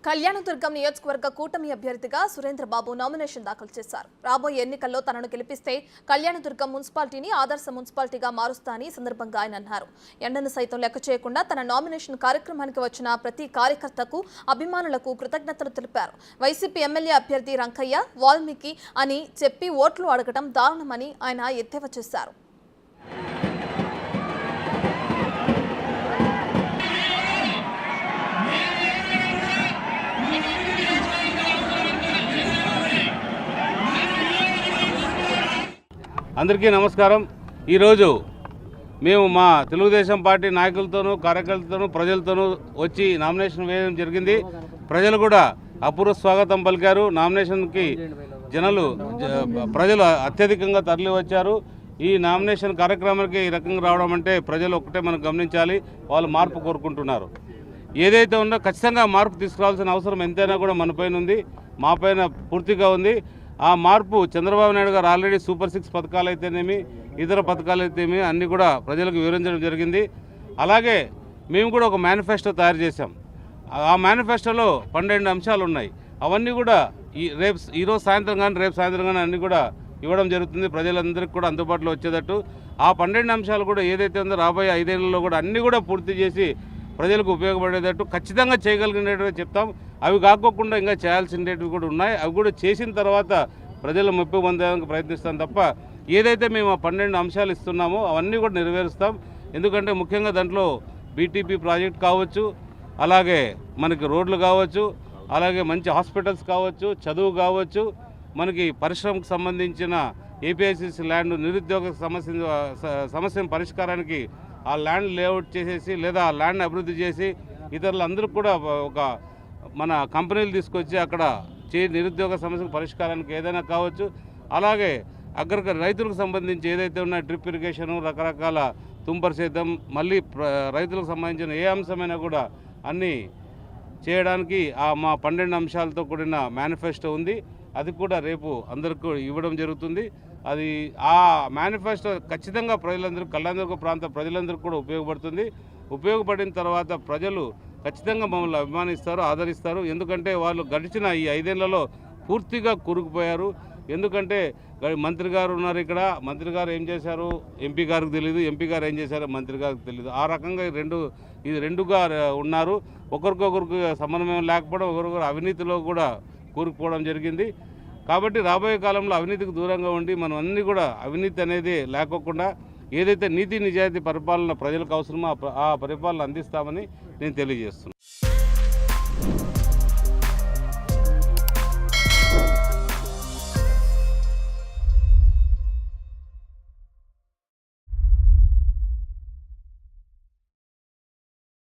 కళ్యాణదుర్గం నియోజకవర్గ కూటమి అభ్యర్థిగా సురేంద్రబాబు నామినేషన్ దాఖలు చేశారు. రాబోయే ఎన్నికల్లో తనను గెలిపిస్తే కళ్యాణదుర్గం మున్సిపాలిటీని ఆదర్శ మున్సిపాలిటీగా మారుస్తానని సందర్భంగా ఆయన అన్నారు. ఎండను సైతం లెక్క చేయకుండా తన నామినేషన్ కార్యక్రమానికి వచ్చిన ప్రతి కార్యకర్తకు, అభిమానులకు కృతజ్ఞతలు తెలిపారు. వైసీపీ ఎమ్మెల్యే అభ్యర్థి రంకయ్య వాల్మీకి అని చెప్పి ఓట్లు అడగడం దారుణమని ఆయన ఎద్దేవా చేశారు. అందరికీ నమస్కారం. ఈరోజు మేము మా తెలుగుదేశం పార్టీ నాయకులతోనూ, కార్యకర్తలతోనూ, ప్రజలతోనూ వచ్చి నామినేషన్ వేయడం జరిగింది. ప్రజలు కూడా అపూర్వ స్వాగతం పలికారు. నామినేషన్కి ప్రజలు అత్యధికంగా తరలి వచ్చారు. ఈ నామినేషన్ కార్యక్రమానికి ఈ రకంగా రావడం అంటే ప్రజలు ఒక్కటే మనం గమనించాలి, వాళ్ళు మార్పు కోరుకుంటున్నారు. ఏదైతే ఉందో ఖచ్చితంగా మార్పు తీసుకురావాల్సిన అవసరం ఎంతైనా కూడా మన పైన ఉంది, మా పైన పూర్తిగా ఉంది. ఆ మార్పు చంద్రబాబు నాయుడు గారు ఆల్రెడీ సూపర్ 6 పథకాలు అయితేనేమి, ఇతర పథకాలు అయితేనేమి అన్నీ కూడా ప్రజలకు వివరించడం జరిగింది. అలాగే మేము కూడా ఒక మేనిఫెస్టో తయారు చేశాం. ఆ మేనిఫెస్టోలో 12 అంశాలు ఉన్నాయి. అవన్నీ కూడా ఈరోజు సాయంత్రం కానీ రేపు సాయంత్రం కానీ అన్నీ కూడా ఇవ్వడం జరుగుతుంది. ప్రజలందరికీ కూడా అందుబాటులో వచ్చేటట్టు ఆ 12 అంశాలు కూడా ఏదైతే ఉందో రాబోయే 5 ఏళ్లలో కూడా అన్నీ కూడా పూర్తి చేసి ప్రజలకు ఉపయోగపడేటట్టు ఖచ్చితంగా చేయగలిగినట్టు చెప్తాం. అవి కాకోకుండా ఇంకా చేయాల్సినవి కూడా ఉన్నాయి. అవి కూడా చేసిన తర్వాత ప్రజల మెప్పు పొందడానికి ప్రయత్నిస్తాం తప్ప ఏదైతే మేము ఆ 12 అంశాలు ఇస్తున్నామో అవన్నీ కూడా నెరవేరుస్తాం. ఎందుకంటే ముఖ్యంగా దాంట్లో బీటీపీ ప్రాజెక్ట్ కావచ్చు, అలాగే మనకి రోడ్లు కావచ్చు, అలాగే మంచి హాస్పిటల్స్ కావచ్చు, చదువు కావచ్చు, మనకి పరిశ్రమకు సంబంధించిన ఏపీఐసిసి ల్యాండ్ నిరుద్యోగ సమస్య పరిష్కారానికి ఆ ల్యాండ్ లేఅవుట్ చేసేసి లేదా ఆ ల్యాండ్ అభివృద్ధి చేసి ఇతరులందరూ కూడా ఒక మన కంపెనీలు తీసుకొచ్చి అక్కడ నిరుద్యోగ సమస్యకు పరిష్కారానికి ఏదైనా కావచ్చు. అలాగే రైతులకు సంబంధించి ఏదైతే ఉన్న డ్రిప్ ఇరిగేషను, రకరకాల తుంపర్ సేద్యం, మళ్ళీ రైతులకు సంబంధించిన ఏ అంశమైనా కూడా అన్నీ చేయడానికి మా 12 అంశాలతో కూడిన మేనిఫెస్టో ఉంది. అది కూడా రేపు అందరికీ ఇవ్వడం జరుగుతుంది. అది ఆ మేనిఫెస్టో ఖచ్చితంగా ప్రజలందరూ, కళ్యాణదుర్గ ప్రాంత ప్రజలందరికీ కూడా ఉపయోగపడిన తర్వాత ప్రజలు ఖచ్చితంగా మమ్మల్ని అభిమానిస్తారు, ఆదరిస్తారు. ఎందుకంటే వాళ్ళు గడిచిన ఈ 5 ఏళ్లలో పూర్తిగా కూరుకుపోయారు. ఎందుకంటే మంత్రి గారు ఉన్నారు ఇక్కడ, మంత్రి గారు ఏం చేశారు ఎంపీ గారికి తెలియదు, ఎంపీ గారు ఏం చేశారో మంత్రి గారికి తెలియదు. ఆ రకంగా రెండుగా ఉన్నారు. ఒకరికొకరికి సమన్వయం లేకపోవడం, ఒకరికొకరు అవినీతిలో కూడా కూరుకుపోవడం జరిగింది. కాబట్టి రాబోయే కాలంలో అవినీతికి దూరంగా ఉండి మనం అన్నీ కూడా అవినీతి అనేది లేకోకుండా ఏదైతే నీతి నిజాయితీ పరిపాలన ప్రజలకు అవసరమో ఆ పరిపాలన అందిస్తామని నేను తెలియజేస్తున్నాను.